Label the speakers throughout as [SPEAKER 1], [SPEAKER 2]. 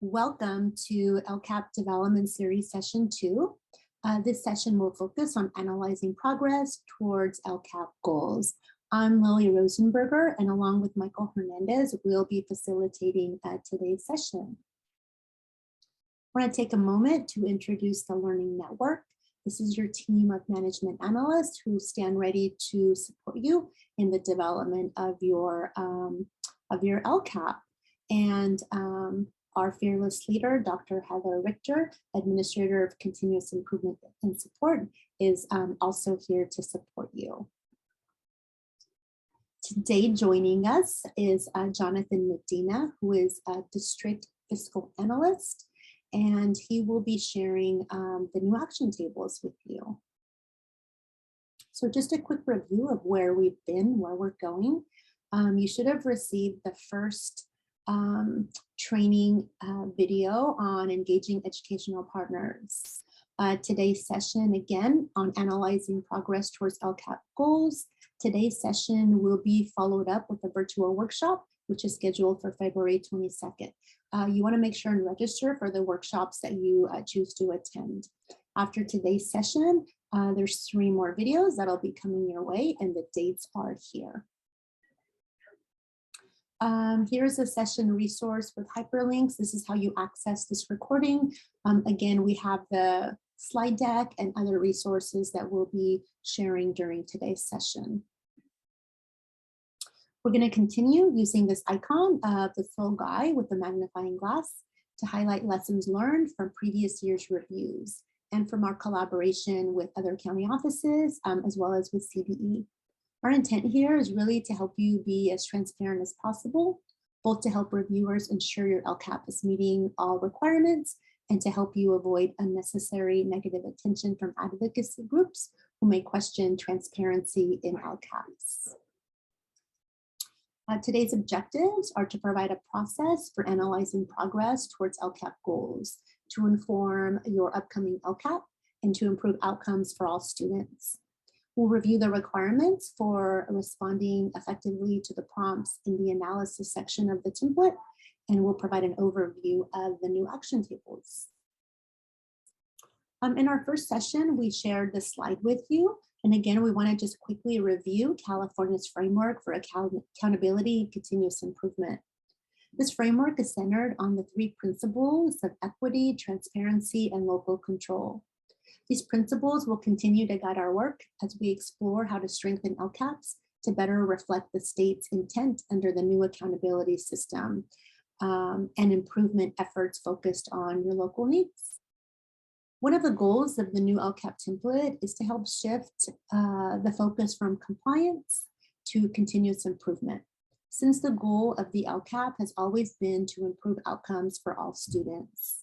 [SPEAKER 1] Welcome to LCAP Development Series Session 2. This session will focus on analyzing progress towards LCAP goals. I'm Lily Rosenberger, and along with Michael Hernandez, we'll be facilitating today's session. I want to take a moment to introduce the Learning Network. This is your team of management analysts who stand ready to support you in the development of your LCAP. And our fearless leader, Dr. Heather Richter, Administrator of Continuous Improvement and Support, is also here to support you. Today joining us is Jonathan Medina, who is a District Fiscal Analyst, and he will be sharing the new action tables with you. So just a quick review of where we've been, where we're going. You should have received the first training video on engaging educational partners. Today's session, again, on analyzing progress towards LCAP goals. Today's session will be followed up with a virtual workshop, which is scheduled for February 22nd. You want to make sure and register for the workshops that you choose to attend. After today's session, there's 3 more videos that'll be coming your way, and the dates are here. Here's a session resource with hyperlinks. This is how you access this recording. Again, we have the slide deck and other resources that we'll be sharing during today's session. We're going to continue using this icon of the full guy with the magnifying glass to highlight lessons learned from previous year's reviews and from our collaboration with other county offices, as well as with CBE. Our intent here is really to help you be as transparent as possible, both to help reviewers ensure your LCAP is meeting all requirements and to help you avoid unnecessary negative attention from advocacy groups who may question transparency in LCAPs. Today's objectives are to provide a process for analyzing progress towards LCAP goals, to inform your upcoming LCAP, and to improve outcomes for all students. We'll review the requirements for responding effectively to the prompts in the analysis section of the template, and we'll provide an overview of the new action tables. In our first session, we shared this slide with you. And again, we want to just quickly review California's framework for accountability and continuous improvement. This framework is centered on the 3 principles of equity, transparency, and local control. These principles will continue to guide our work as we explore how to strengthen LCAPs to better reflect the state's intent under the new accountability system and improvement efforts focused on your local needs. One of the goals of the new LCAP template is to help shift the focus from compliance to continuous improvement, since the goal of the LCAP has always been to improve outcomes for all students.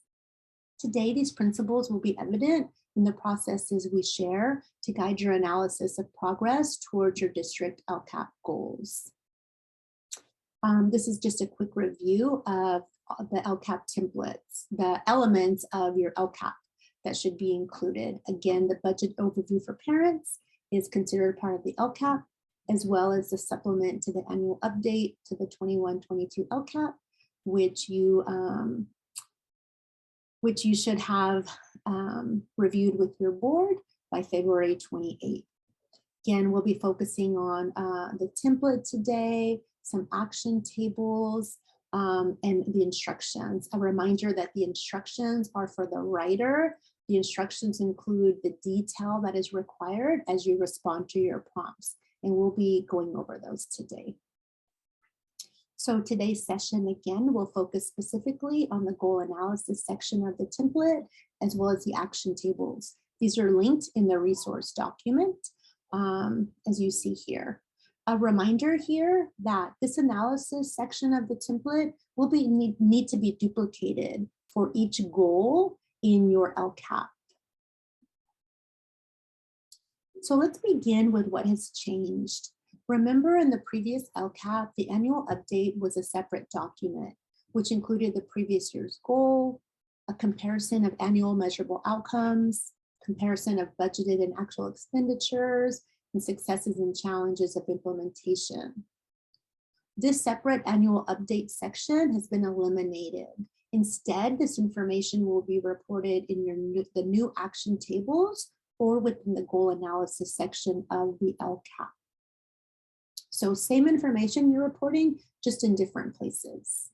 [SPEAKER 1] Today, these principles will be evident in the processes we share to guide your analysis of progress towards your district LCAP goals. This is just a quick review of the LCAP templates, the elements of your LCAP that should be included. Again, the budget overview for parents is considered part of the LCAP, as well as the supplement to the annual update to the 21-22 LCAP, which you should have reviewed with your board by February 28th. Again, we'll be focusing on the template today, some action tables, and the instructions. A reminder that the instructions are for the writer. The instructions include the detail that is required as you respond to your prompts, and we'll be going over those today. So today's session, again, will focus specifically on the goal analysis section of the template, as well as the action tables. These are linked in the resource document, as you see here. A reminder here that this analysis section of the template will need to be duplicated for each goal in your LCAP. So let's begin with what has changed. Remember, in the previous LCAP, the annual update was a separate document, which included the previous year's goal, a comparison of annual measurable outcomes, comparison of budgeted and actual expenditures, and successes and challenges of implementation. This separate annual update section has been eliminated, Instead, this information will be reported in the new action tables or within the goal analysis section of the LCAP. So same information you're reporting, just in different places.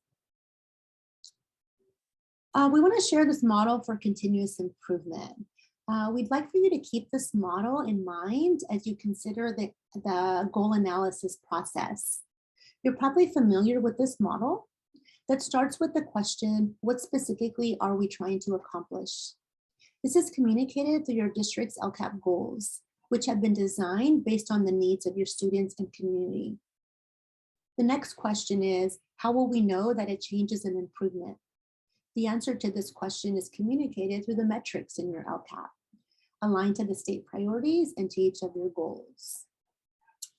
[SPEAKER 1] We want to share this model for continuous improvement. We'd like for you to keep this model in mind as you consider the goal analysis process. You're probably familiar with this model that starts with the question, what specifically are we trying to accomplish? This is communicated through your district's LCAP goals, which have been designed based on the needs of your students and community. The next question is, how will we know that a change is an improvement? The answer to this question is communicated through the metrics in your LCAP, aligned to the state priorities and to each of your goals.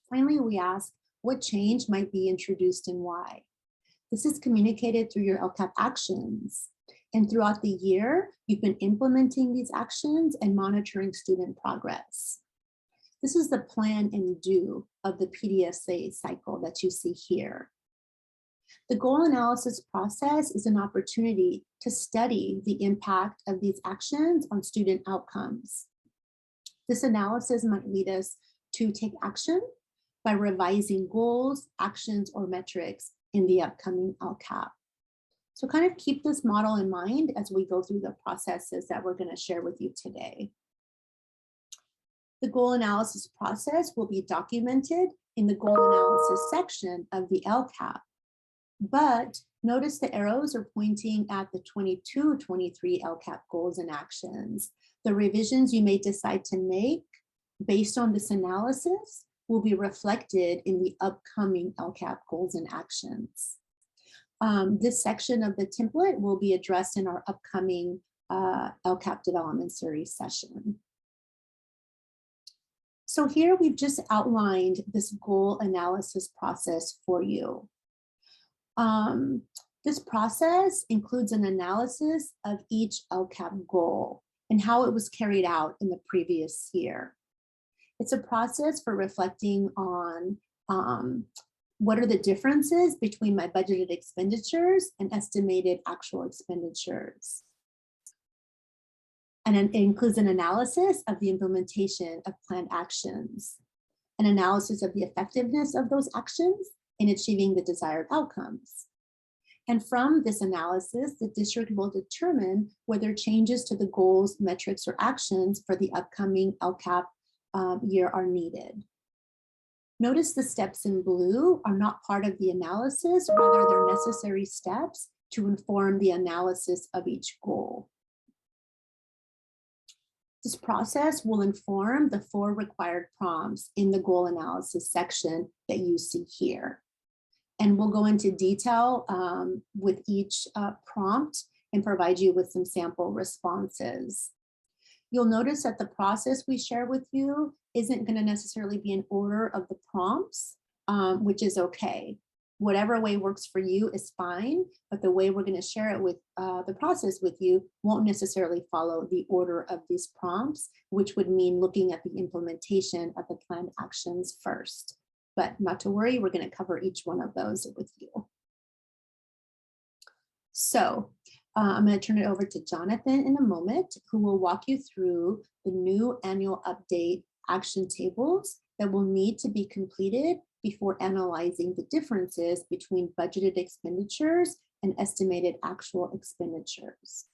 [SPEAKER 1] Finally, we ask, what change might be introduced and why? This is communicated through your LCAP actions. And throughout the year, you've been implementing these actions and monitoring student progress. This is the plan and do of the PDSA cycle that you see here. The goal analysis process is an opportunity to study the impact of these actions on student outcomes. This analysis might lead us to take action by revising goals, actions, or metrics in the upcoming LCAP. So kind of keep this model in mind as we go through the processes that we're going to share with you today. The goal analysis process will be documented in the goal analysis section of the LCAP. But notice the arrows are pointing at the 22-23 LCAP goals and actions. The revisions you may decide to make based on this analysis will be reflected in the upcoming LCAP goals and actions. This section of the template will be addressed in our upcoming LCAP development series session. So here we've just outlined this goal analysis process for you. This process includes an analysis of each LCAP goal and how it was carried out in the previous year. It's a process for reflecting on what are the differences between my budgeted expenditures and estimated actual expenditures. And it includes an analysis of the implementation of planned actions, an analysis of the effectiveness of those actions in achieving the desired outcomes. And from this analysis, the district will determine whether changes to the goals, metrics, or actions for the upcoming LCAP year are needed. Notice the steps in blue are not part of the analysis, rather they're necessary steps to inform the analysis of each goal. This process will inform the 4 required prompts in the goal analysis section that you see here. And we'll go into detail with each prompt and provide you with some sample responses. You'll notice that the process we share with you isn't going to necessarily be in order of the prompts, which is okay. Whatever way works for you is fine, but the way we're going to share it with the process with you won't necessarily follow the order of these prompts, which would mean looking at the implementation of the planned actions first. But not to worry, we're going to cover each one of those with you. So I'm going to turn it over to Jonathan in a moment, who will walk you through the new annual update action tables that will need to be completed before analyzing the differences between budgeted expenditures and estimated actual expenditures.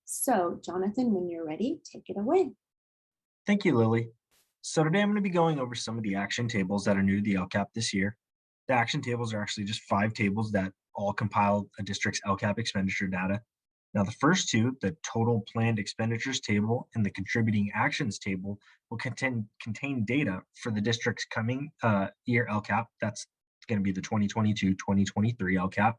[SPEAKER 1] So Jonathan, when you're ready, take it away.
[SPEAKER 2] Thank you, Lily. So today I'm going to be going over some of the action tables that are new to the LCAP this year. The action tables are actually just 5 tables that all compile a district's LCAP expenditure data. Now, the first 2, the total planned expenditures table and the contributing actions table, will contain data for the district's coming year LCAP. That's going to be the 2022-2023 LCAP.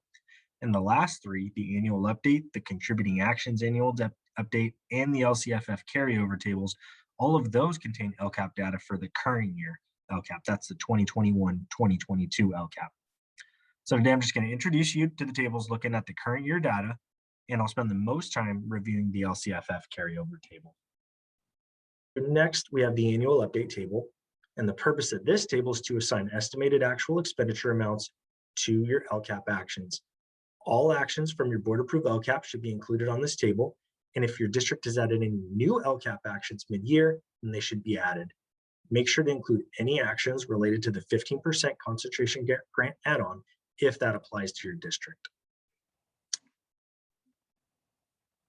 [SPEAKER 2] And the last 3, the annual update, the contributing actions annual update, and the LCFF carryover tables, all of those contain LCAP data for the current year LCAP. That's the 2021-2022 LCAP. So today I'm just going to introduce you to the tables looking at the current year data, and I'll spend the most time reviewing the LCFF carryover table. Next, we have the annual update table, and the purpose of this table is to assign estimated actual expenditure amounts to your LCAP actions. All actions from your board-approved LCAP should be included on this table. And if your district has added any new LCAP actions mid-year, then they should be added. Make sure to include any actions related to the 15% concentration grant add-on if that applies to your district.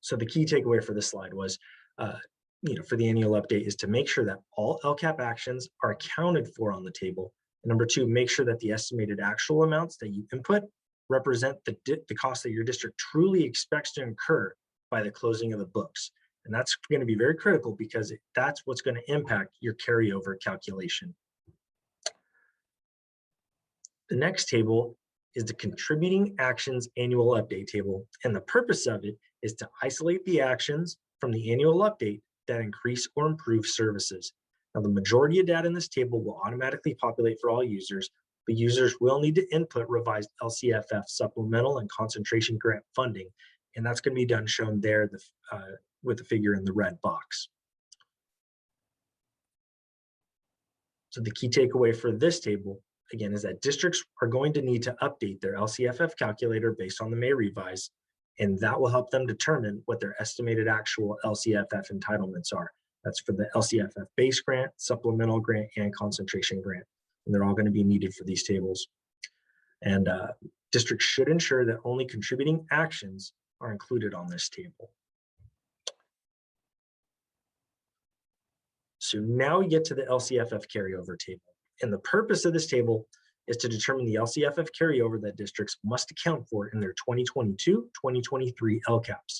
[SPEAKER 2] So the key takeaway for this slide was, for the annual update is to make sure that all LCAP actions are accounted for on the table. And number two, make sure that the estimated actual amounts that you input represent the cost that your district truly expects to incur by the closing of the books. And that's going to be very critical because that's what's going to impact your carryover calculation. The next table is the contributing actions annual update table. And the purpose of it is to isolate the actions from the annual update that increase or improve services. Now, the majority of data in this table will automatically populate for all users, but users will need to input revised LCFF supplemental and concentration grant funding. And that's going to be done shown there with the figure in the red box. So the key takeaway for this table, again, is that districts are going to need to update their LCFF calculator based on the May revise, and that will help them determine what their estimated actual LCFF entitlements are. That's for the LCFF base grant, supplemental grant, and concentration grant. And they're all going to be needed for these tables. And districts should ensure that only contributing actions are included on this table. So now we get to the LCFF carryover table. And the purpose of this table is to determine the LCFF carryover that districts must account for in their 2022-2023 LCAPs.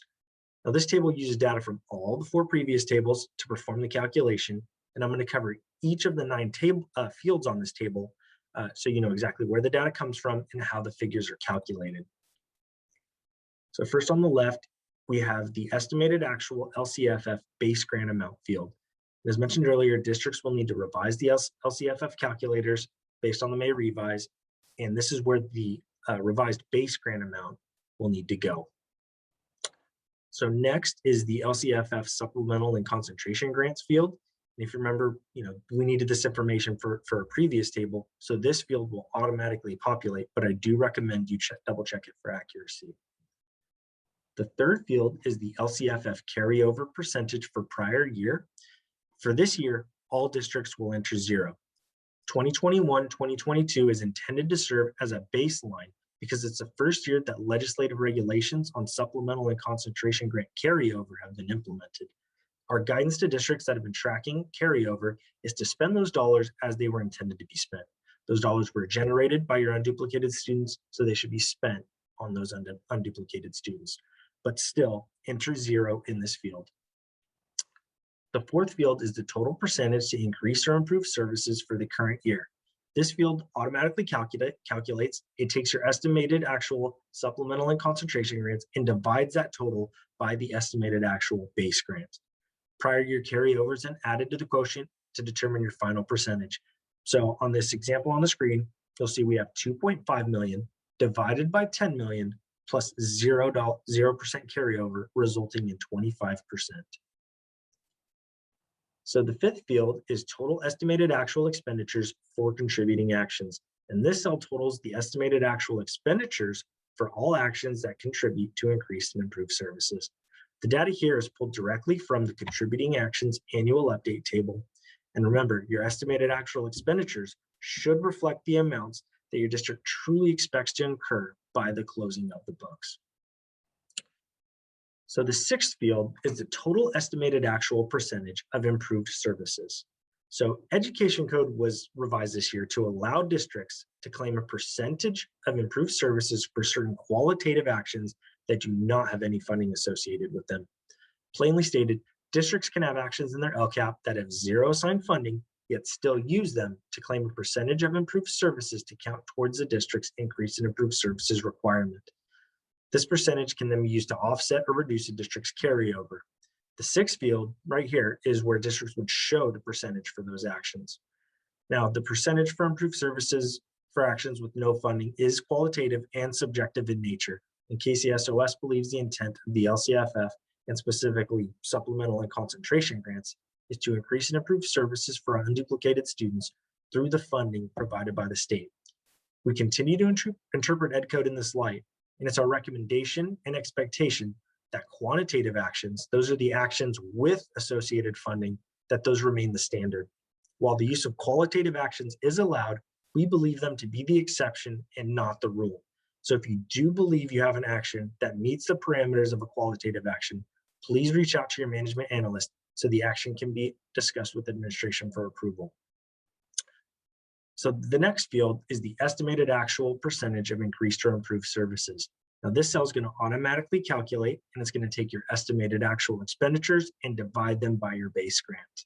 [SPEAKER 2] Now, this table uses data from all the 4 previous tables to perform the calculation, and I'm going to cover each of the 9 fields on this table so you know exactly where the data comes from and how the figures are calculated. So first on the left, we have the estimated actual LCFF base grant amount field. As mentioned earlier, districts will need to revise the LCFF calculators based on the May revise, and this is where the revised base grant amount will need to go. So next is the LCFF supplemental and concentration grants field. And if you remember, we needed this information for a previous table, so this field will automatically populate, but I do recommend you double check it for accuracy. The third field is the LCFF carryover percentage for prior year. For this year, all districts will enter 0. 2021-2022 is intended to serve as a baseline because it's the first year that legislative regulations on supplemental and concentration grant carryover have been implemented. Our guidance to districts that have been tracking carryover is to spend those dollars as they were intended to be spent. Those dollars were generated by your unduplicated students, so they should be spent on those unduplicated students. But still, enter 0 in this field. The fourth field is the total percentage to increase or improve services for the current year. This field automatically calculates. It takes your estimated actual supplemental and concentration grants and divides that total by the estimated actual base grant. Prior year carryovers and added to the quotient to determine your final percentage. So on this example on the screen, you'll see we have 2.5 million divided by 10 million plus 0% carryover, resulting in 25%. So the fifth field is total estimated actual expenditures for contributing actions. And this cell totals the estimated actual expenditures for all actions that contribute to increase and improve services. The data here is pulled directly from the contributing actions annual update table. And remember, your estimated actual expenditures should reflect the amounts that your district truly expects to incur by the closing of the books. So the sixth field is the total estimated actual percentage of improved services. So Education Code was revised this year to allow districts to claim a percentage of improved services for certain qualitative actions that do not have any funding associated with them. Plainly stated, districts can have actions in their LCAP that have 0 assigned funding, yet still use them to claim a percentage of improved services to count towards the district's increase in improved services requirement. This percentage can then be used to offset or reduce a district's carryover. The sixth field right here is where districts would show the percentage for those actions. Now, the percentage for improved services for actions with no funding is qualitative and subjective in nature, and KCSOS believes the intent of the LCFF, and specifically supplemental and concentration grants, is to increase and improve services for unduplicated students through the funding provided by the state. We continue to interpret Ed Code in this light, And it's our recommendation and expectation that quantitative actions, those are the actions with associated funding, that those remain the standard. While the use of qualitative actions is allowed, we believe them to be the exception and not the rule. So if you do believe you have an action that meets the parameters of a qualitative action, please reach out to your management analyst so the action can be discussed with administration for approval. So the next field is the estimated actual percentage of increased or improved services. Now this cell is going to automatically calculate, and it's going to take your estimated actual expenditures and divide them by your base grant.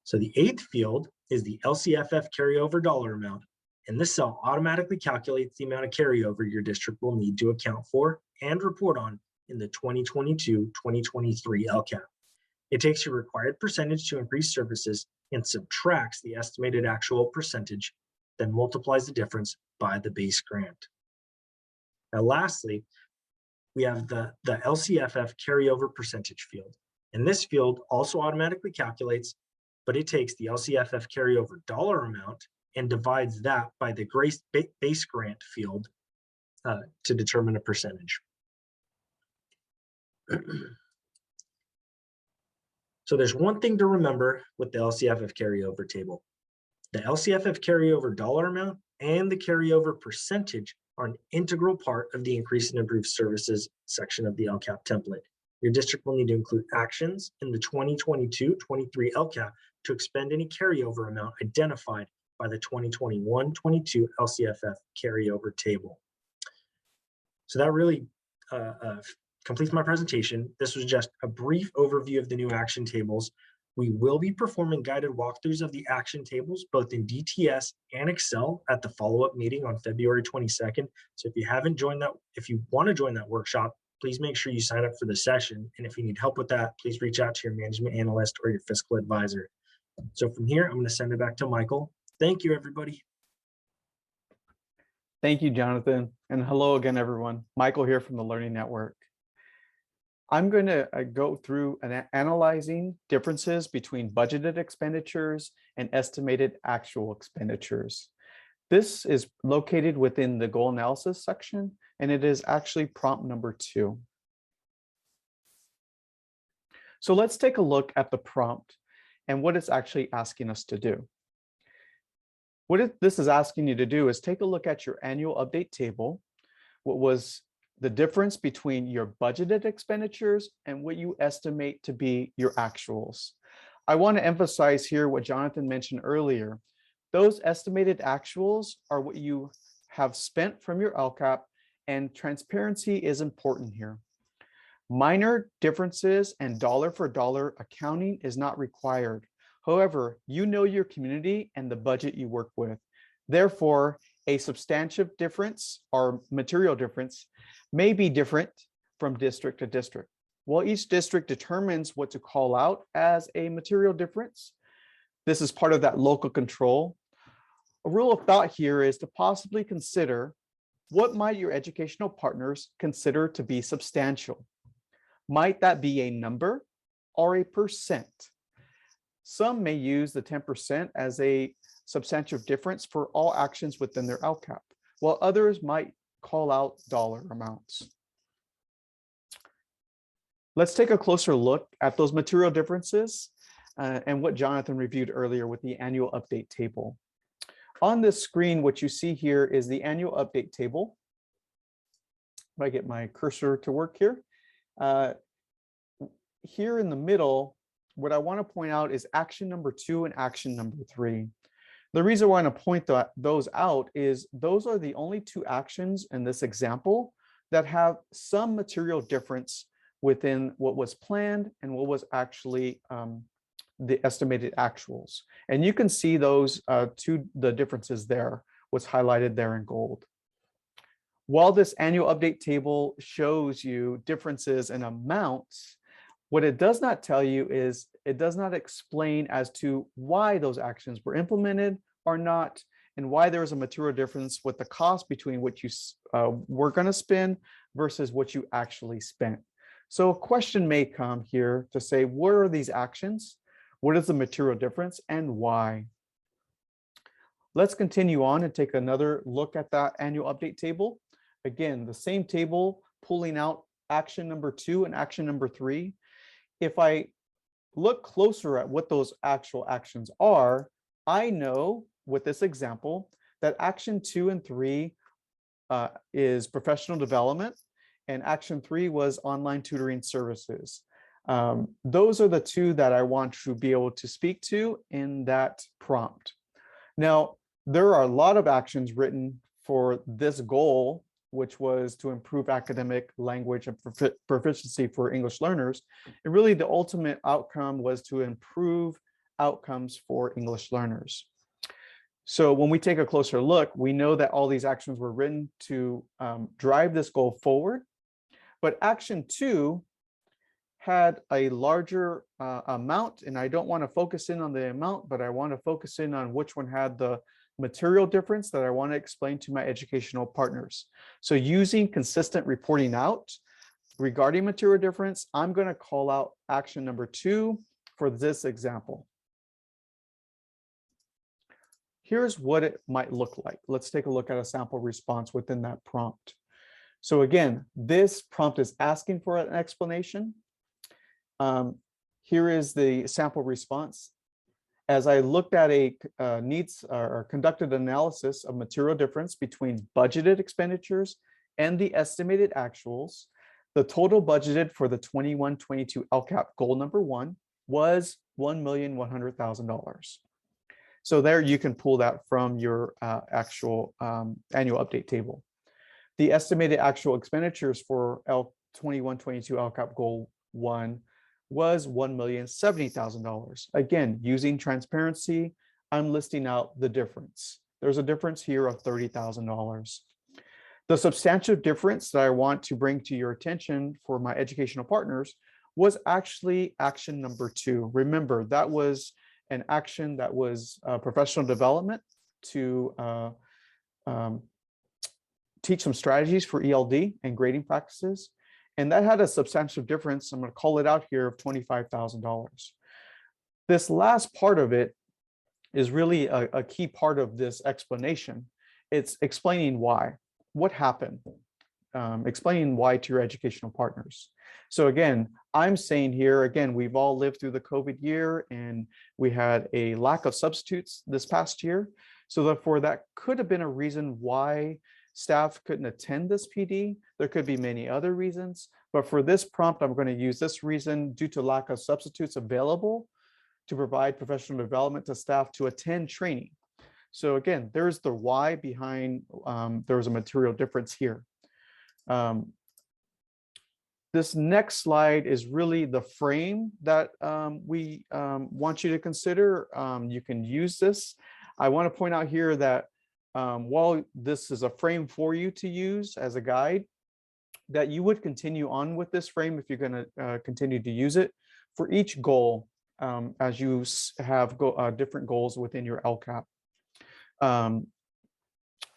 [SPEAKER 2] So the eighth field is the LCFF carryover dollar amount, and this cell automatically calculates the amount of carryover your district will need to account for and report on in the 2022-2023 LCAP. It takes your required percentage to increase services and subtracts the estimated actual percentage, then multiplies the difference by the base grant. Now, lastly, we have the LCFF carryover percentage field. And this field also automatically calculates, but it takes the LCFF carryover dollar amount and divides that by the base grant field to determine a percentage. So there's one thing to remember with the LCFF carryover table. The LCFF carryover dollar amount and the carryover percentage are an integral part of the increase and improved services section of the LCAP template. Your district will need to include actions in the 2022-23 LCAP to expend any carryover amount identified by the 2021-22 LCFF carryover table. So that really completes my presentation. This was just a brief overview of the new action tables. We will be performing guided walkthroughs of the action tables, both in DTS and Excel at the follow-up meeting on February 22nd. So if you haven't joined that, if you want to join that workshop, please make sure you sign up for the session. And if you need help with that, please reach out to your management analyst or your fiscal advisor. So from here, I'm going to send it back to Michael. Thank you, everybody.
[SPEAKER 3] Thank you, Jonathan. And hello again, everyone. Michael here from the Learning Network. I'm going to go through analyzing differences between budgeted expenditures and estimated actual expenditures. This is located within the goal analysis section, and it is actually prompt number 2. So let's take a look at the prompt and what it's actually asking us to do. What this is asking you to do is take a look at your annual update table. What was the difference between your budgeted expenditures and what you estimate to be your actuals. I want to emphasize here what Jonathan mentioned earlier. Those estimated actuals are what you have spent from your LCAP, and transparency is important here. Minor differences and dollar for dollar accounting is not required. However, you know your community and the budget you work with. Therefore, a substantive difference or material difference may be different from district to district. While each district determines what to call out as a material difference, this is part of that local control. A rule of thought here is to possibly consider what might your educational partners consider to be substantial. Might that be a number or a percent? Some may use the 10% as a substantial difference for all actions within their LCAP, while others might call out dollar amounts. Let's take a closer look at those material differences and what Jonathan reviewed earlier with the annual update table. On this screen, what you see here is the annual update table. If I get my cursor to work here. Here in the middle, what I want to point out is action number 2 and action number 3. The reason why I want to point those out is those are the only 2 actions in this example that have some material difference within what was planned and what was actually the estimated actuals. And you can see those the differences there, what's highlighted there in gold. While this annual update table shows you differences in amounts, what it does not tell you is it does not explain as to why those actions were implemented or not, and why there is a material difference with the cost between what you were going to spend versus what you actually spent. So a question may come here to say, what are these actions? What is the material difference and why? Let's continue on and take another look at that annual update table. again, the same table, pulling out action number 2 and action number 3. If I look closer at what those actual actions are, I know with this example that action 2 and 3 is professional development, and action 3 was online tutoring services. Those are the two that I want to be able to speak to in that prompt. Now, there are a lot of actions written for this goal, which was to improve academic language and proficiency for English learners. And really the ultimate outcome was to improve outcomes for English learners. So when we take a closer look, we know that all these actions were written to drive this goal forward. But action 2 had a larger amount, and I don't want to focus in on the amount, but I want to focus in on which one had the material difference that I want to explain to my educational partners. So using consistent reporting out regarding material difference, I'm going to call out action number 2 for this example. Here's what it might look like. Let's take a look at a sample response within that prompt. So again, this prompt is asking for an explanation. Here is the sample response. As I looked at a needs or conducted analysis of material difference between budgeted expenditures and the estimated actuals, the total budgeted for the 21-22 LCAP goal number 1 was $1,100,000. So there you can pull that from your actual annual update table. The estimated actual expenditures for 21-22 LCAP goal 1 was $1,070,000. Again, using transparency, I'm listing out the difference. There's a difference here of $30,000. The substantial difference that I want to bring to your attention for my educational partners was actually action number 2. Remember, that was an action that was professional development to teach some strategies for ELD and grading practices. And that had a substantial difference, I'm going to call it out here, of $25,000. This last part of it is really a key part of this explanation. It's explaining why, what happened, explaining why to your educational partners. So again, I'm saying here, again, we've all lived through the COVID year and we had a lack of substitutes this past year. So therefore, that could have been a reason why staff couldn't attend this PD. There could be many other reasons, but for this prompt, I'm going to use this reason due to lack of substitutes available to provide professional development to staff to attend training. So again, there's the why behind there was a material difference here. This next slide is really the frame that we want you to consider. You can use this. I want to point out here that while this is a frame for you to use as a guide, that you would continue on with this frame if you're going to continue to use it for each goal as you have different goals within your LCAP.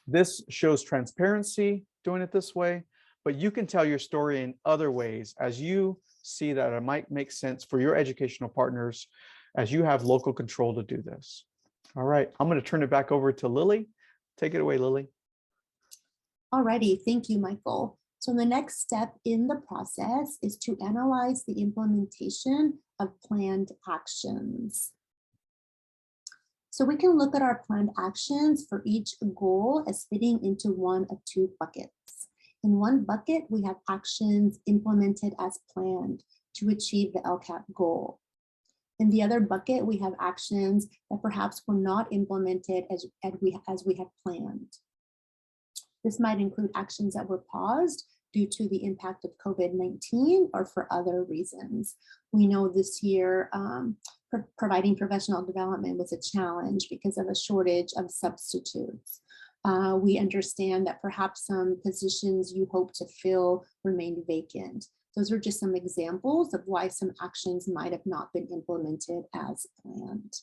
[SPEAKER 3] This shows transparency doing it this way, but you can tell your story in other ways as you see that it might make sense for your educational partners as you have local control to do this. All right, I'm going to turn it back over to Lily. Take it away, Lily.
[SPEAKER 1] Alrighty, thank you, Michael. So the next step in the process is to analyze the implementation of planned actions. So we can look at our planned actions for each goal as fitting into one of 2 buckets. In one bucket, we have actions implemented as planned to achieve the LCAP goal. In the other bucket, we have actions that perhaps were not implemented as we had planned. This might include actions that were paused due to the impact of COVID-19 or for other reasons. We know this year providing professional development was a challenge because of a shortage of substitutes. We understand that perhaps some positions you hope to fill remained vacant. Those are just some examples of why some actions might have not been implemented as planned.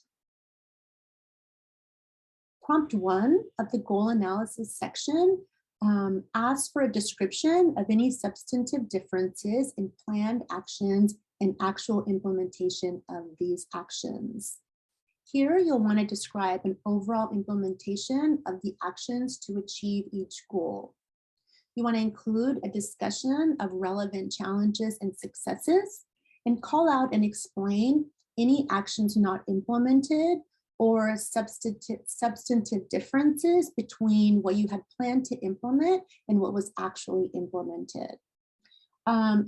[SPEAKER 1] Prompt 1 of the goal analysis section asks for a description of any substantive differences in planned actions and actual implementation of these actions. Here, you'll want to describe an overall implementation of the actions to achieve each goal. You want to include a discussion of relevant challenges and successes, and call out and explain any actions not implemented or substantive differences between what you had planned to implement and what was actually implemented.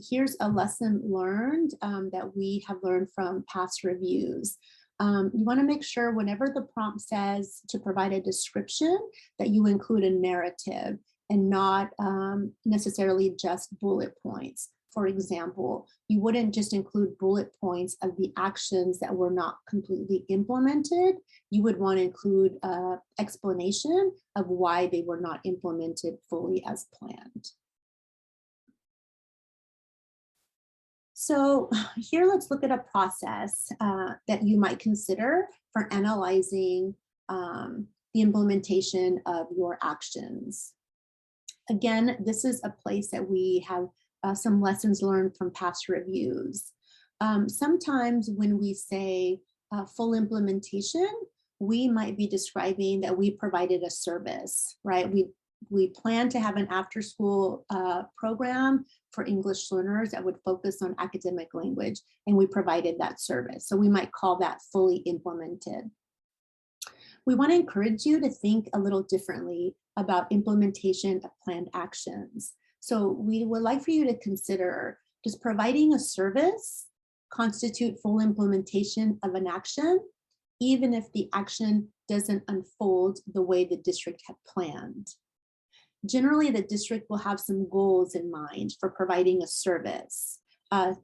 [SPEAKER 1] Here's a lesson learned that we have learned from past reviews. You want to make sure whenever the prompt says to provide a description that you include a narrative and not necessarily just bullet points. For example, you wouldn't just include bullet points of the actions that were not completely implemented. You would want to include an explanation of why they were not implemented fully as planned. So here, let's look at a process that you might consider for analyzing the implementation of your actions. Again, this is a place that we have some lessons learned from past reviews. Sometimes when we say full implementation, we might be describing that we provided a service, right? We plan to have an after-school program for English learners that would focus on academic language, and we provided that service. So we might call that fully implemented. We want to encourage you to think a little differently about implementation of planned actions. So we would like for you to consider, does providing a service constitute full implementation of an action, even if the action doesn't unfold the way the district had planned? Generally, the district will have some goals in mind for providing a service.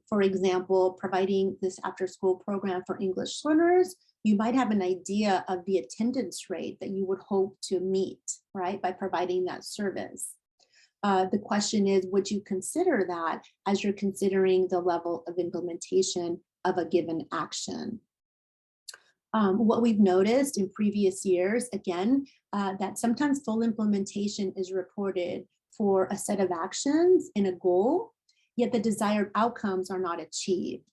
[SPEAKER 1] For example, providing this after-school program for English learners, you might have an idea of the attendance rate that you would hope to meet, right, by providing that service. The question is, would you consider that as you're considering the level of implementation of a given action? What we've noticed in previous years, again, that sometimes full implementation is reported for a set of actions in a goal, yet the desired outcomes are not achieved.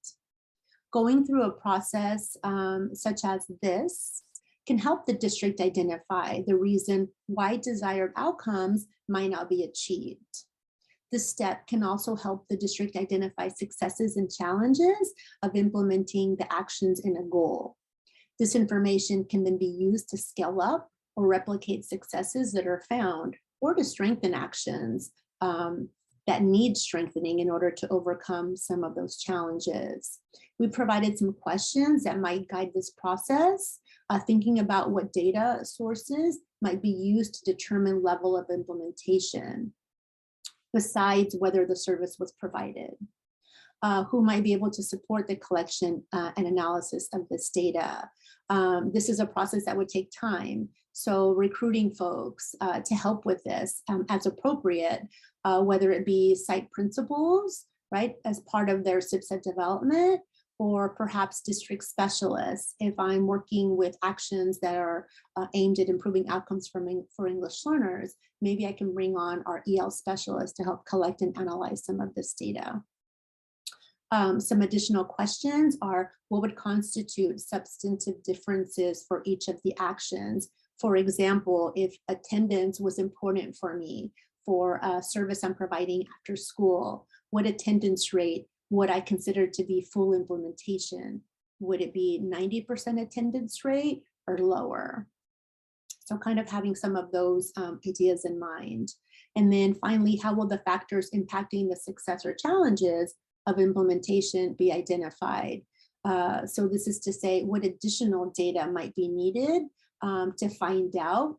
[SPEAKER 1] Going through a process such as this can help the district identify the reason why desired outcomes might not be achieved. This step can also help the district identify successes and challenges of implementing the actions in a goal. This information can then be used to scale up or replicate successes that are found, or to strengthen actions that need strengthening in order to overcome some of those challenges. We provided some questions that might guide this process, thinking about what data sources might be used to determine level of implementation, besides whether the service was provided. Who might be able to support the collection and analysis of this data. This is a process that would take time. So recruiting folks to help with this as appropriate, whether it be site principals, right, as part of their SIPSET development, or perhaps district specialists. If I'm working with actions that are aimed at improving outcomes for English learners, maybe I can bring on our EL specialist to help collect and analyze some of this data. Some additional questions are, what would constitute substantive differences for each of the actions? For example, if attendance was important for me for a service I'm providing after school, what attendance rate would I consider to be full implementation? Would it be 90% attendance rate or lower? So kind of having some of those ideas in mind. And then finally, how will the factors impacting the success or challenges of implementation be identified? So this is to say, what additional data might be needed to find out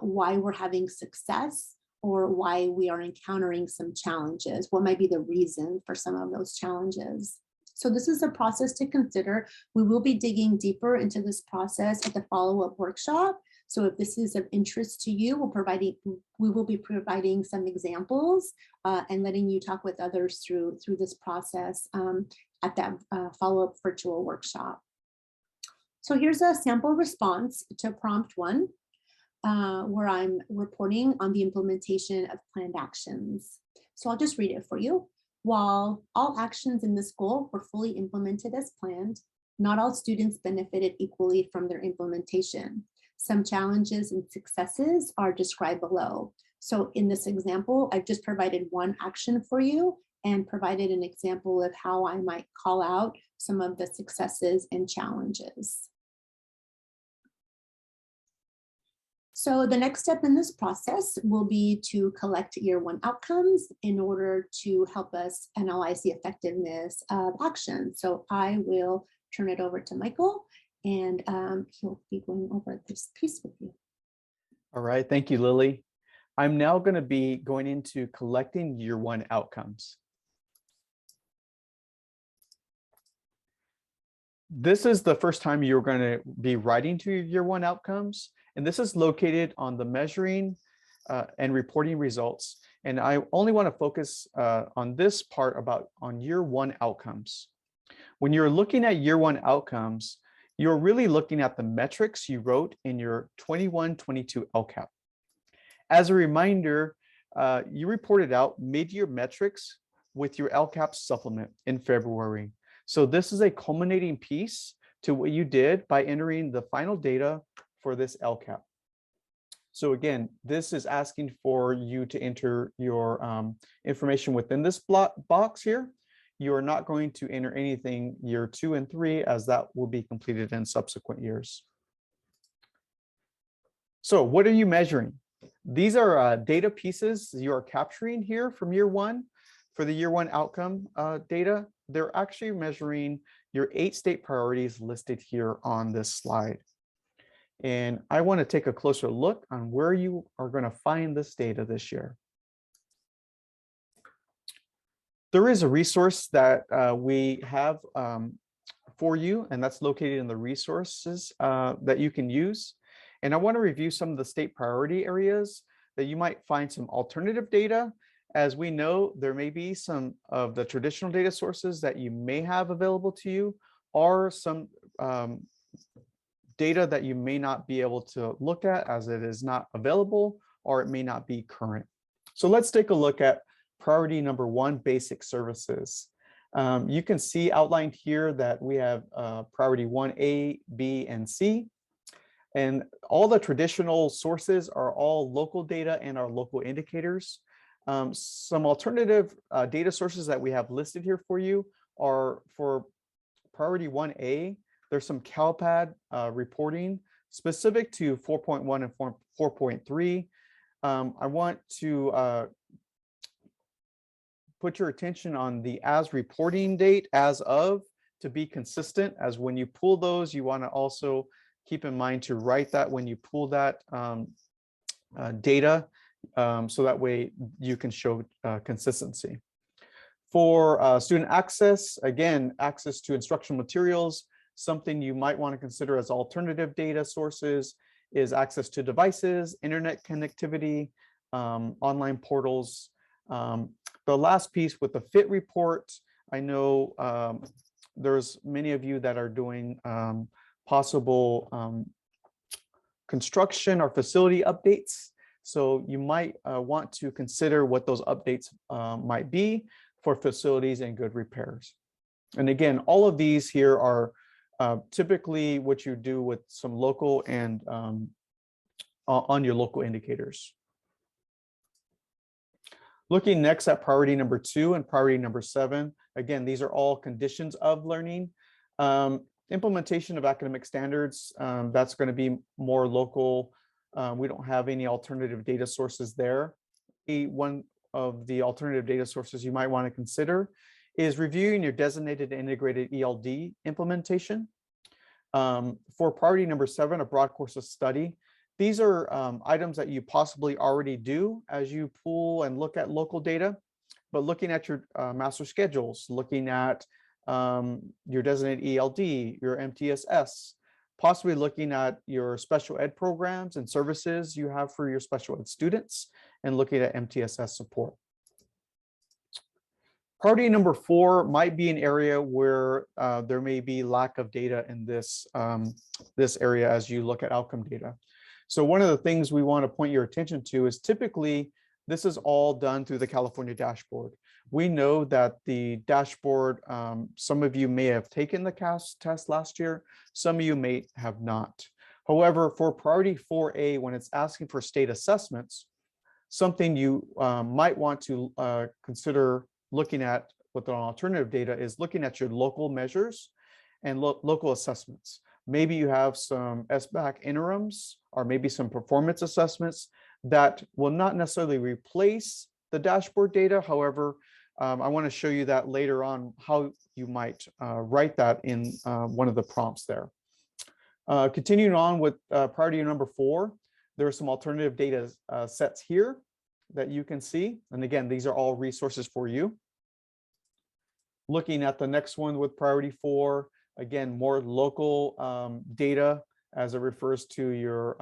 [SPEAKER 1] why we're having success or why we are encountering some challenges. What might be the reason for some of those challenges? So this is a process to consider. We will be digging deeper into this process at the follow-up workshop. So if this is of interest to you, we will be providing some examples and letting you talk with others through this process at that follow-up virtual workshop. So here's a sample response to prompt 1, where I'm reporting on the implementation of planned actions. So I'll just read it for you. While all actions in this goal were fully implemented as planned, not all students benefited equally from their implementation. Some challenges and successes are described below. So in this example, I've just provided one action for you and provided an example of how I might call out some of the successes and challenges. So the next step in this process will be to collect year one outcomes in order to help us analyze the effectiveness of action. So I will turn it over to Michael, and he'll be going over this piece with you.
[SPEAKER 3] All right, thank you, Lily. I'm now going to be going into collecting year one outcomes. This is the first time you're going to be writing to your year one outcomes, and this is located on the measuring and reporting results. And I only want to focus on this part on year one outcomes. When you're looking at year one outcomes, you're really looking at the metrics you wrote in your 21-22 LCAP. As a reminder, you reported out mid-year metrics with your LCAP supplement in February. So this is a culminating piece to what you did by entering the final data for this LCAP. So again, this is asking for you to enter your information within this box here. You are not going to enter anything year 2 and 3, as that will be completed in subsequent years. So what are you measuring? These are data pieces you are capturing here from year one for the year one outcome data. They're actually measuring your 8 state priorities listed here on this slide. And I want to take a closer look on where you are going to find this data this year. There is a resource that we have for you, and that's located in the resources that you can use. And I want to review some of the state priority areas that you might find some alternative data. As we know, there may be some of the traditional data sources that you may have available to you, or some data that you may not be able to look at as it is not available, or it may not be current. So let's take a look at priority number 1, basic services. You can see outlined here that we have priority 1A, B, and C. And all the traditional sources are all local data and our local indicators. Some alternative data sources that we have listed here for you are for priority 1A. There's some CalPAD reporting specific to 4.1 and 4.3. I want to put your attention on the as reporting date as of to be consistent, as when you pull those, you want to also keep in mind to write that when you pull that data, so that way you can show consistency. For student access, again, access to instructional materials, something you might want to consider as alternative data sources is access to devices, internet connectivity, online portals. The last piece with the FIT report, I know there's many of you that are doing possible construction or facility updates. So you might want to consider what those updates might be for facilities and good repairs. And again, all of these here are typically what you do with some local and on your local indicators. Looking next at priority number 2 and priority number 7, again, these are all conditions of learning. Implementation of academic standards, that's going to be more local. We don't have any alternative data sources there. One of the alternative data sources you might want to consider is reviewing your designated integrated ELD implementation. For priority number 7, a broad course of study, these are items that you possibly already do as you pull and look at local data, but looking at your master schedules, looking at your designated ELD, your MTSS, possibly looking at your special ed programs and services you have for your special ed students, and looking at MTSS support. Priority number 4 might be an area where there may be lack of data in this, this area as you look at outcome data. So one of the things we want to point your attention to is typically this is all done through the California dashboard. We know that the dashboard, some of you may have taken the CAS test last year, some of you may have not. However, for priority 4A, when it's asking for state assessments, something you might want to consider looking at with an alternative data is looking at your local measures and local assessments. Maybe you have some SBAC interims or maybe some performance assessments that will not necessarily replace the dashboard data. However, I want to show you that later on how you might write that in one of the prompts there. Continuing on with priority number 4, there are some alternative data sets here that you can see. And again, these are all resources for you. Looking at the next one with priority 4, again, more local data as it refers to your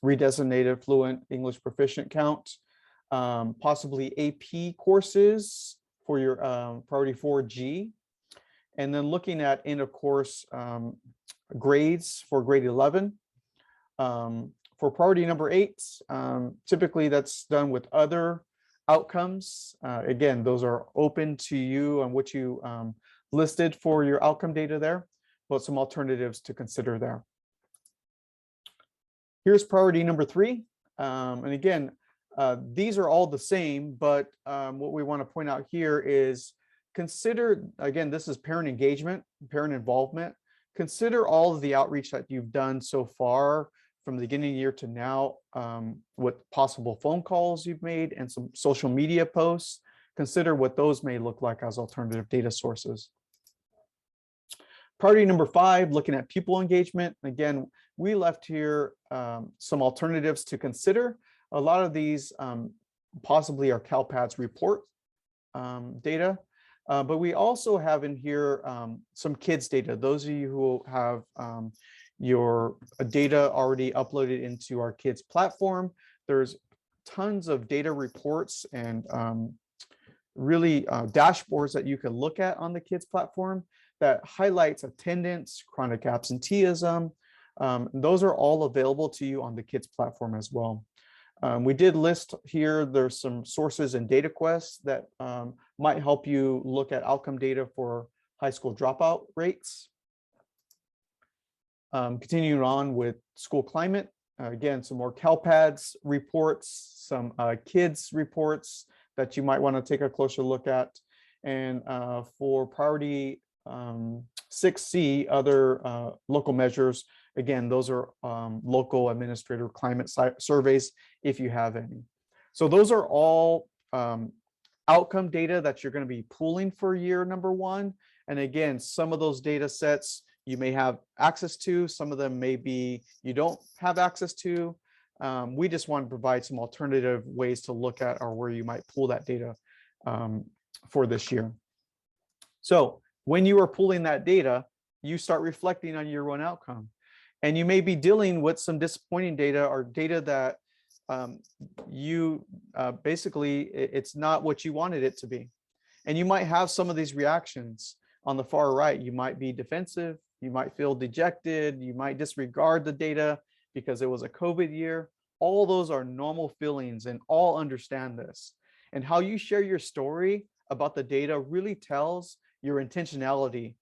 [SPEAKER 3] redesignated fluent English proficient count, possibly AP courses for your priority 4G, and then looking at end of course grades for grade 11. For priority number 8, typically that's done with other outcomes. Again, those are open to you and what you listed for your outcome data there, but some alternatives to consider there. Here's priority number 3. And again, these are all the same, but what we want to point out here is consider, again, this is parent engagement, parent involvement. Consider all of the outreach that you've done so far from the beginning of the year to now, what possible phone calls you've made and some social media posts. Consider what those may look like as alternative data sources. Priority number 5, looking at pupil engagement. Again, we left here some alternatives to consider. A lot of these possibly are CalPADS report data, but we also have in here some kids data. Those of you who have your data already uploaded into our kids platform, there's tons of data reports and really dashboards that you can look at on the kids platform that highlights attendance, chronic absenteeism. Those are all available to you on the kids platform as well. We did list here, there's some sources in DataQuest that might help you look at outcome data for high school dropout rates. Continuing on with school climate, again, some more CalPADS reports, some kids reports that you might want to take a closer look at. And for priority 6C, other local measures, again, those are local administrator climate surveys if you have any. So those are all outcome data that you're going to be pooling for year number 1. And again, some of those data sets you may have access to, some of them may be you don't have access to. We just want to provide some alternative ways to look at or where you might pull that data for this year. So when you are pulling that data, you start reflecting on year 1 outcome. And you may be dealing with some disappointing data or data that you basically, it's not what you wanted it to be. And you might have some of these reactions on the far right. You might be defensive, you might feel dejected, you might disregard the data because it was a COVID year. All those are normal feelings and all understand this. And how you share your story about the data really tells your intentionality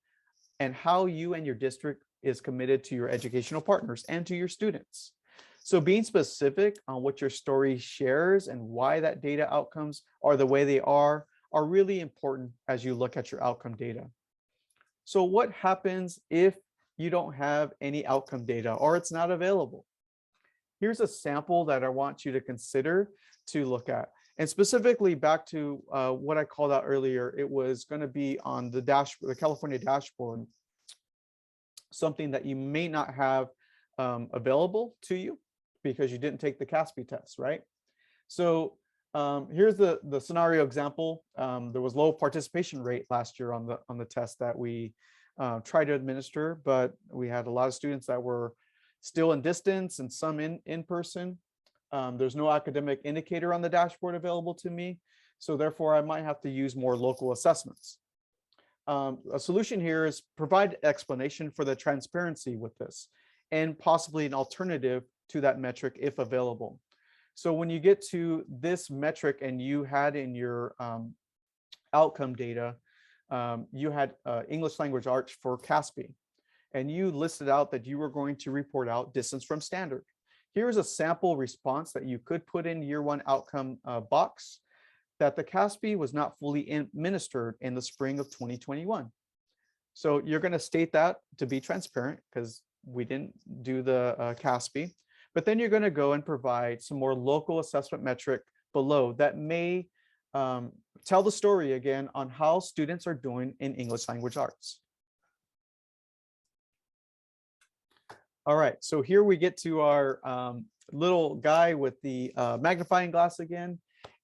[SPEAKER 3] and how you and your district is committed to your educational partners and to your students. So being specific on what your story shares and why that data outcomes are the way they are really important as you look at your outcome data. So what happens if you don't have any outcome data or it's not available? Here's a sample that I want you to consider to look at. And specifically back to what I called out earlier, it was going to be on the dashboard, the California dashboard, something that you may not have available to you because you didn't take the CASP test, right? So here's the scenario example. There was low participation rate last year on the test that we tried to administer, but we had a lot of students that were still in distance and some in person. There's no academic indicator on the dashboard available to me, so therefore I might have to use more local assessments. A solution here is provide explanation for the transparency with this and possibly an alternative to that metric if available. So when you get to this metric and you had in your outcome data, you had English language arts for CASP, and you listed out that you were going to report out distance from standard. Here's a sample response that you could put in year one outcome box, that the CASP was not fully administered in the spring of 2021. So you're going to state that to be transparent because we didn't do the CASP, but then you're going to go and provide some more local assessment metric below that may tell the story again on how students are doing in English language arts. All right, so here we get to our little guy with the magnifying glass again.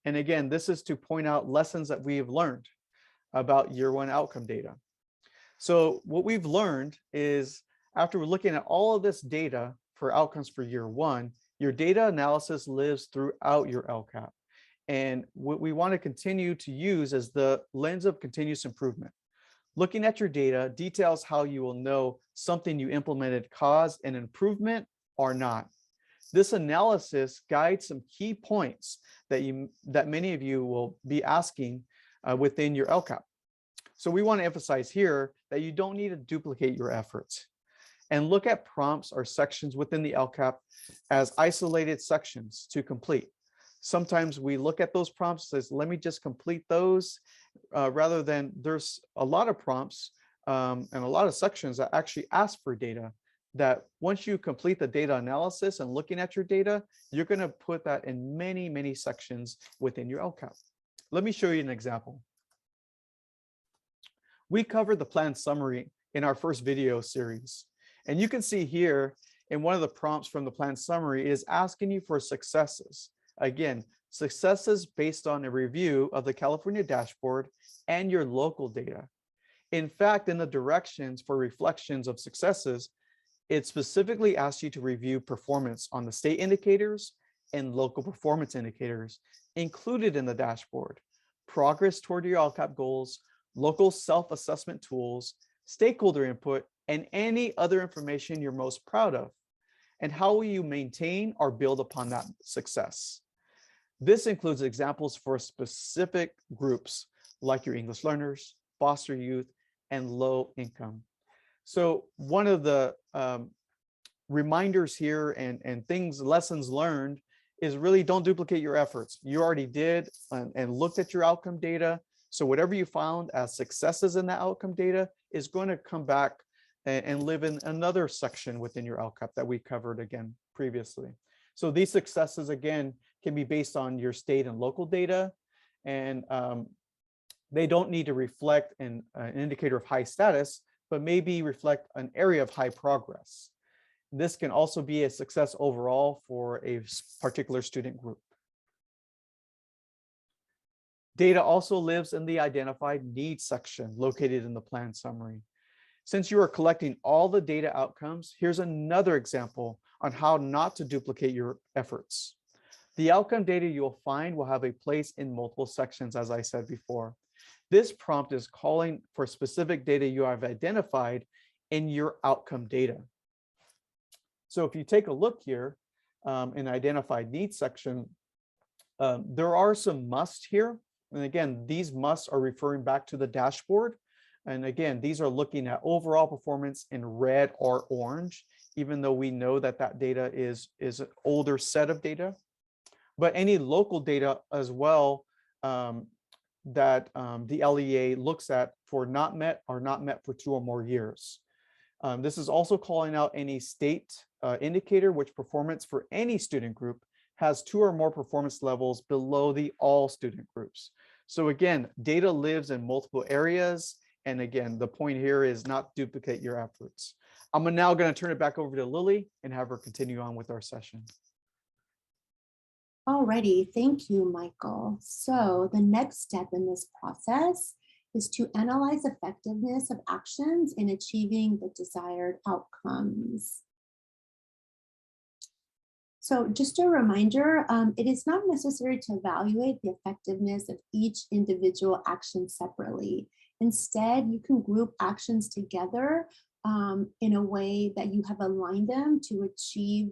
[SPEAKER 3] And again, this is to point out lessons that we have learned about year one outcome data. So what we've learned is after we're looking at all of this data for outcomes for year one, your data analysis lives throughout your LCAP. And what we want to continue to use is the lens of continuous improvement. Looking at your data details how you will know something you implemented caused an improvement or not. This analysis guides some key points that many of you will be asking within your LCAP. So we want to emphasize here that you don't need to duplicate your efforts, and look at prompts or sections within the LCAP as isolated sections to complete. Sometimes we look at those prompts as, let me just complete those, rather than there's a lot of prompts and a lot of sections that actually ask for data, that once you complete the data analysis and looking at your data, you're going to put that in many, many sections within your LCAP. Let me show you an example. We covered the plan summary in our first video series. And you can see here in one of the prompts from the plan summary is asking you for successes. Again, successes based on a review of the California dashboard and your local data. In fact, in the directions for reflections of successes, it specifically asks you to review performance on the state indicators and local performance indicators included in the dashboard, progress toward your LCAP goals, local self-assessment tools, stakeholder input, and any other information you're most proud of. And how will you maintain or build upon that success? This includes examples for specific groups like your English learners, foster youth, and low income. So one of the reminders here and lessons learned is really don't duplicate your efforts. You already did and looked at your outcome data. So whatever you found as successes in that outcome data is going to come back and live in another section within your LCAP that we covered again previously. So these successes, again, can be based on your state and local data, and they don't need to reflect an indicator of high status, but maybe reflect an area of high progress. This can also be a success overall for a particular student group. Data also lives in the identified needs section located in the plan summary. Since you are collecting all the data outcomes, here's another example on how not to duplicate your efforts. The outcome data you'll find will have a place in multiple sections, as I said before. This prompt is calling for specific data you have identified in your outcome data. So if you take a look here in identified needs section, there are some musts here. And again, these musts are referring back to the dashboard. And again, these are looking at overall performance in red or orange, even though we know that that data is an older set of data. But any local data as well that the LEA looks at for not met or not met for 2 or more years. This is also calling out any state indicator which performance for any student group has 2 or more performance levels below the all student groups. So again, data lives in multiple areas. And again, the point here is not duplicate your efforts. I'm now going to turn it back over to Lily and have her continue on with our session.
[SPEAKER 1] Alrighty, thank you, Michael. So the next step in this process is to analyze effectiveness of actions in achieving the desired outcomes. So just a reminder, it is not necessary to evaluate the effectiveness of each individual action separately. Instead, you can group actions together in a way that you have aligned them to achieve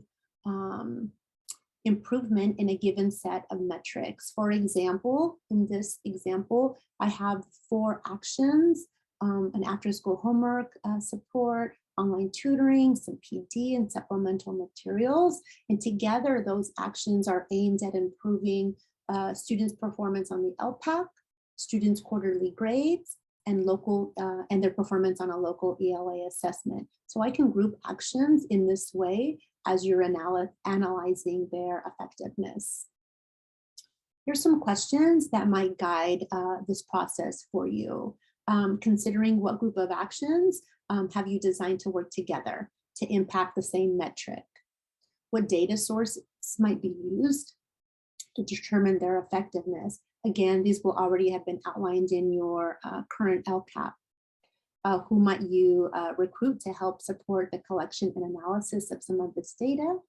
[SPEAKER 1] improvement in a given set of metrics. For example, in this example, I have 4 actions, an after-school homework support, online tutoring, some PD and supplemental materials. And together, those actions are aimed at improving students' performance on the LPAC, students' quarterly grades, and their performance on a local ELA assessment. So I can group actions in this way as you're analyzing their effectiveness. Here's some questions that might guide this process for you. Considering what group of actions have you designed to work together to impact the same metric? What data sources might be used to determine their effectiveness? Again, these will already have been outlined in your current LCAP. Who might you recruit to help support the collection and analysis of some of this data?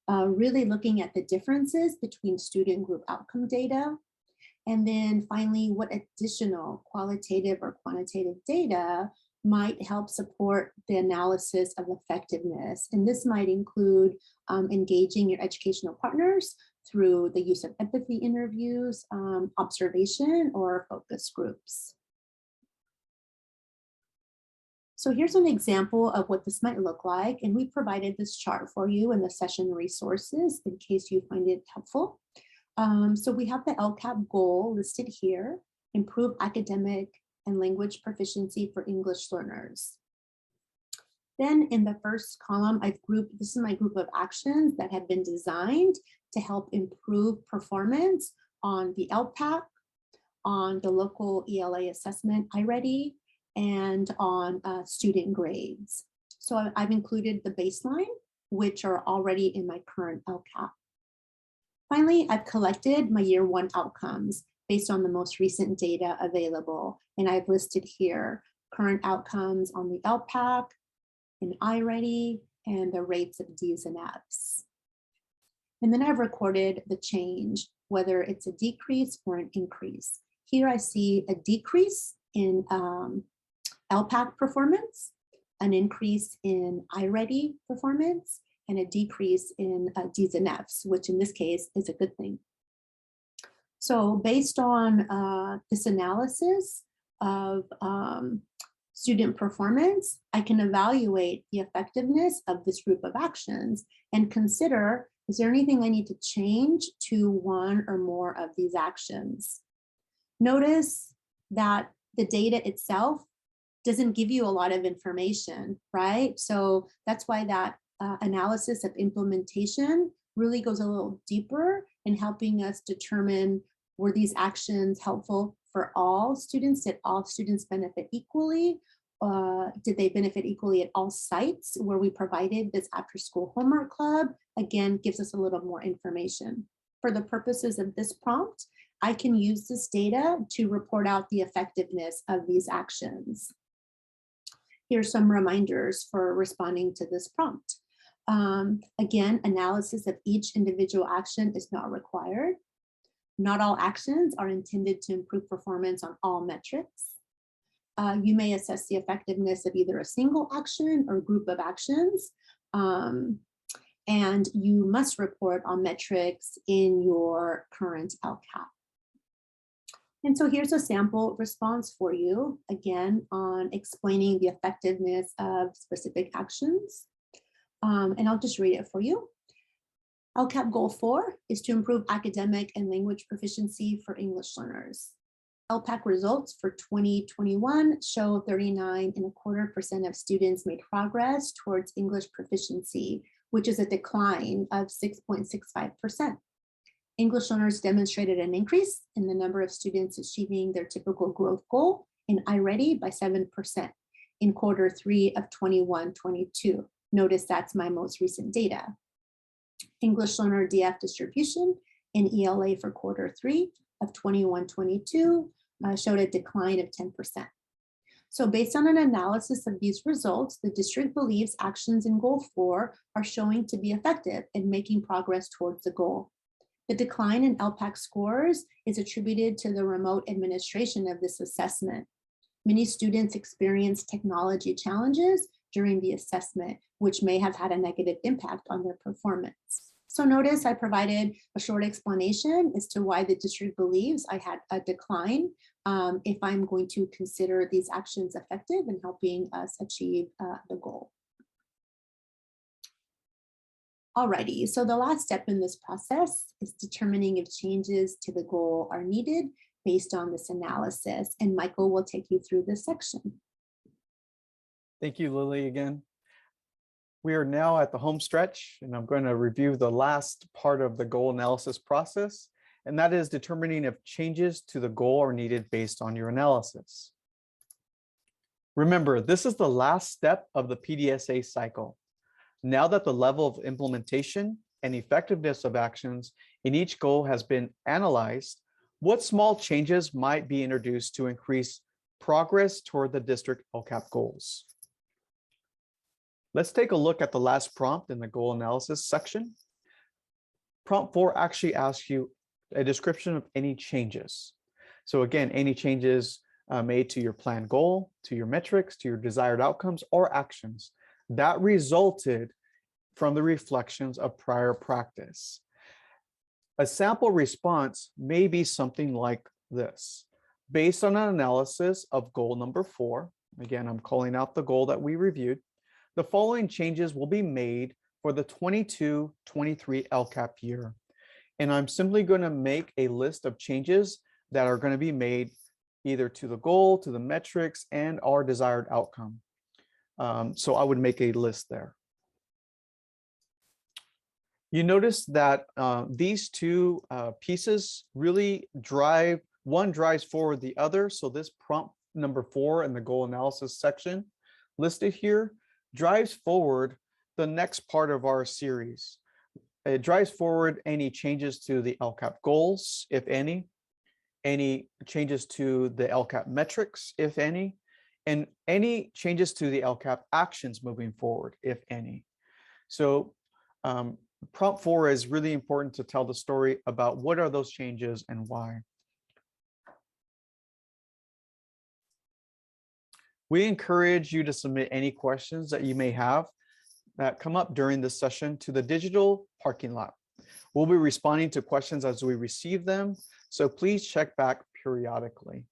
[SPEAKER 1] Really looking at the differences between student group outcome data. And then finally, what additional qualitative or quantitative data might help support the analysis of effectiveness. And this might include engaging your educational partners through the use of empathy interviews, observation, or focus groups. So here's an example of what this might look like. And we provided this chart for you in the session resources in case you find it helpful. So we have the LCAP goal listed here: improve academic and language proficiency for English learners. Then in the first column, I've grouped, this is my group of actions that have been designed to help improve performance on the LPAC, on the local ELA assessment, iReady, and on student grades. So I've included the baseline, which are already in my current LCAP. Finally, I've collected my year one outcomes based on the most recent data available. And I've listed here current outcomes on the LPAC, in iReady, and the rates of Ds and Fs. And then I've recorded the change, whether it's a decrease or an increase. Here I see a decrease in LPAC performance, an increase in iReady performance, and a decrease in Ds and Fs, which in this case is a good thing. So based on this analysis of student performance, I can evaluate the effectiveness of this group of actions and consider, is there anything I need to change to one or more of these actions? Notice that the data itself doesn't give you a lot of information, right? So that's why that analysis of implementation really goes a little deeper in helping us determine, were these actions helpful for all students? Did all students benefit equally? Did they benefit equally at all sites where we provided this after school homework club? Again, gives us a little more information. For the purposes of this prompt, I can use this data to report out the effectiveness of these actions. Here's some reminders for responding to this prompt. Again, analysis of each individual action is not required. Not all actions are intended to improve performance on all metrics. You may assess the effectiveness of either a single action or group of actions. And you must report on metrics in your current LCAP. And so here's a sample response for you, again, on explaining the effectiveness of specific actions. And I'll just read it for you. LCAP Goal 4 is to improve academic and language proficiency for English learners. LPAC results for 2021 show 39.25% of students made progress towards English proficiency, which is a decline of 6.65%. English learners demonstrated an increase in the number of students achieving their typical growth goal in iReady by 7% in Q3 of 21-22. Notice that's my most recent data. English learner DF distribution in ELA for Q3 of 21-22 showed a decline of 10%. So based on an analysis of these results, the district believes actions in Goal 4 are showing to be effective in making progress towards the goal. The decline in LPAC scores is attributed to the remote administration of this assessment. Many students experienced technology challenges during the assessment, which may have had a negative impact on their performance. So notice I provided a short explanation as to why the district believes I had a decline if I'm going to consider these actions effective in helping us achieve the goal. Alrighty, so the last step in this process is determining if changes to the goal are needed based on this analysis. And Michael will take you through this section.
[SPEAKER 3] Thank you, Lily, again. We are now at the home stretch, and I'm going to review the last part of the goal analysis process, and that is determining if changes to the goal are needed based on your analysis. Remember, this is the last step of the PDSA cycle. Now that the level of implementation and effectiveness of actions in each goal has been analyzed, what small changes might be introduced to increase progress toward the district LCAP goals? Let's take a look at the last prompt in the goal analysis section. Prompt 4 actually asks you a description of any changes. So again, any changes made to your planned goal, to your metrics, to your desired outcomes or actions that resulted from the reflections of prior practice. A sample response may be something like this. Based on an analysis of goal number 4, again, I'm calling out the goal that we reviewed, the following changes will be made for the 22-23 LCAP year. And I'm simply going to make a list of changes that are going to be made either to the goal, to the metrics, and our desired outcome. So I would make a list there. You notice that these two pieces really drive, one drives forward the other. So this prompt number 4 in the goal analysis section listed here drives forward the next part of our series. It drives forward any changes to the LCAP goals, if any changes to the LCAP metrics, if any, and any changes to the LCAP actions moving forward, if any. So prompt 4 is really important to tell the story about what are those changes and why. We encourage you to submit any questions that you may have that come up during this session to the digital parking lot. We'll be responding to questions as we receive them, so please check back periodically.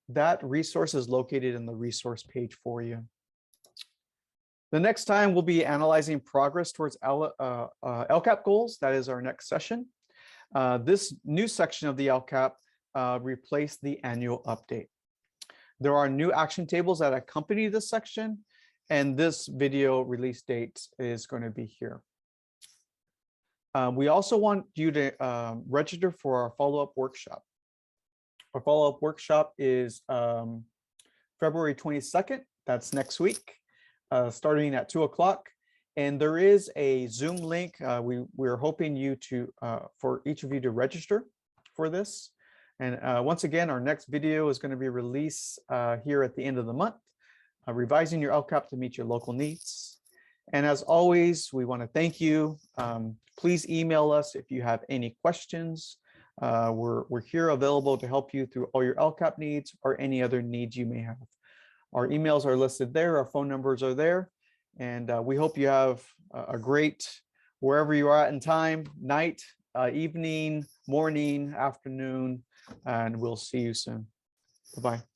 [SPEAKER 3] That resource is located in the resource page for you. The next time we'll be analyzing progress towards LCAP goals. That is our next session. This new section of the LCAP replaced the annual update. There are new action tables that accompany this section, and this video release date is going to be here. We also want you to register for our follow-up workshop. Our follow-up workshop is February 22nd. That's next week, starting at 2 o'clock. And there is a Zoom link. We're hoping you to, for each of you to register for this. And once again, our next video is going to be released here at the end of the month, revising your LCAP to meet your local needs. And as always, we want to thank you. Please email us if you have any questions. We're here available to help you through all your LCAP needs or any other needs you may have. Our emails are listed there. Our phone numbers are there. And we hope you have a great, wherever you are at in time, night, evening, morning, afternoon, and we'll see you soon. Bye-bye.